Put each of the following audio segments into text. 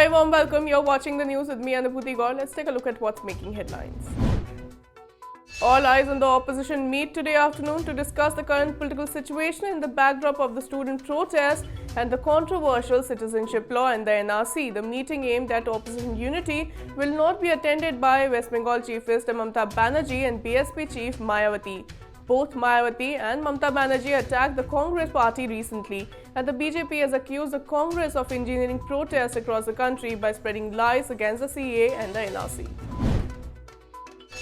Very warm welcome. You're watching the news with me, Anubhuti Gaur. Let's take a look at what's making headlines. All eyes on the opposition meet today afternoon to discuss the current political situation in the backdrop of the student protests and the controversial citizenship law and the NRC. The meeting aimed at opposition unity will not be attended by West Bengal Chief Minister Mamata Banerjee and BSP Chief Mayawati. Both Mayawati and Mamata Banerjee attacked the Congress party recently, and the BJP has accused the Congress of engineering protests across the country by spreading lies against the CAA and the NRC.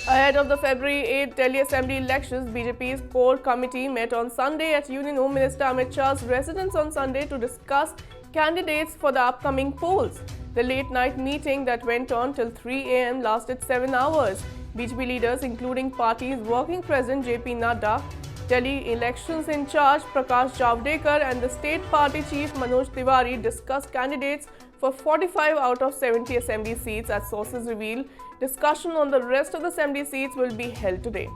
Ahead of the February 8 Delhi Assembly elections, BJP's core committee met on Sunday at Union Home Minister Amit Shah's residence on Sunday to discuss candidates for the upcoming polls. The late-night meeting that went on till 3 a.m. lasted 7 hours. BJP leaders, including party's working president JP Nadda, Delhi elections in charge Prakash Javadekar and the state party chief Manoj Tiwari discussed candidates for 45 out of 70 assembly seats as sources reveal. Discussion on the rest of the assembly seats will be held today.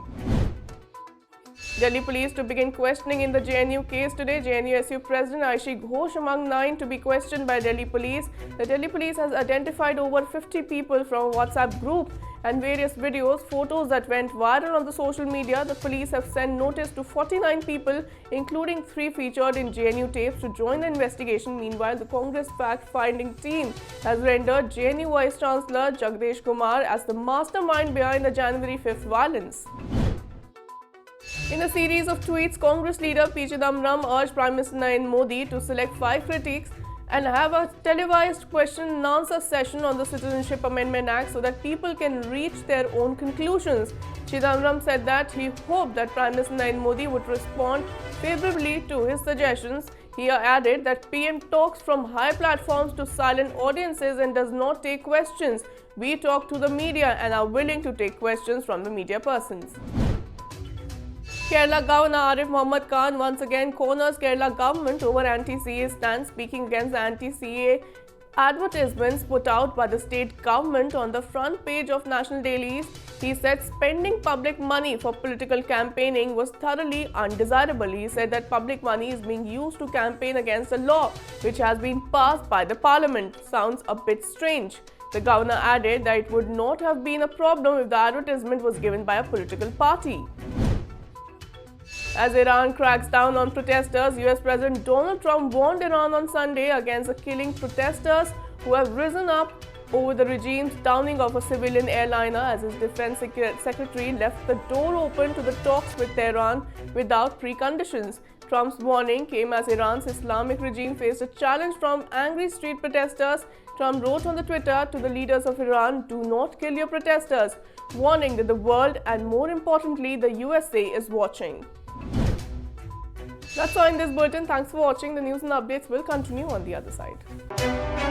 Delhi police to begin questioning in the JNU case today. JNU SU President Aishi Ghosh among 9 to be questioned by Delhi police. The Delhi police has identified over 50 people from a WhatsApp group and various videos, photos that went viral on the social media. The police have sent notice to 49 people, including 3 featured in JNU tapes, to join the investigation. Meanwhile, the Congress fact-finding team has rendered JNU Vice Chancellor Jagdish Kumar as the mastermind behind the January 5th violence. In a series of tweets, Congress leader P. Chidambaram urged Prime Minister Narendra Modi to select 5 critics and have a televised question and answer session on the Citizenship Amendment Act so that people can reach their own conclusions. Chidambaram said that he hoped that Prime Minister Narendra Modi would respond favorably to his suggestions. He added that PM talks from high platforms to silent audiences and does not take questions. We talk to the media and are willing to take questions from the media persons. Kerala Governor Arif Muhammad Khan once again corners Kerala government over anti-CAA stance, speaking against the anti-CAA advertisements put out by the state government on the front page of national dailies. He said spending public money for political campaigning was thoroughly undesirable. He said that public money is being used to campaign against a law which has been passed by the parliament. Sounds a bit strange. The governor added that it would not have been a problem if the advertisement was given by a political party. As Iran cracks down on protesters, US President Donald Trump warned Iran on Sunday against the killing protesters who have risen up over the regime's downing of a civilian airliner, as his defense secretary left the door open to the talks with Tehran without preconditions. Trump's warning came as Iran's Islamic regime faced a challenge from angry street protesters. Trump wrote on the Twitter to the leaders of Iran, "Do not kill your protesters," warning that the world and more importantly the USA is watching. That's all in this bulletin. Thanks for watching. The news and updates will continue on the other side.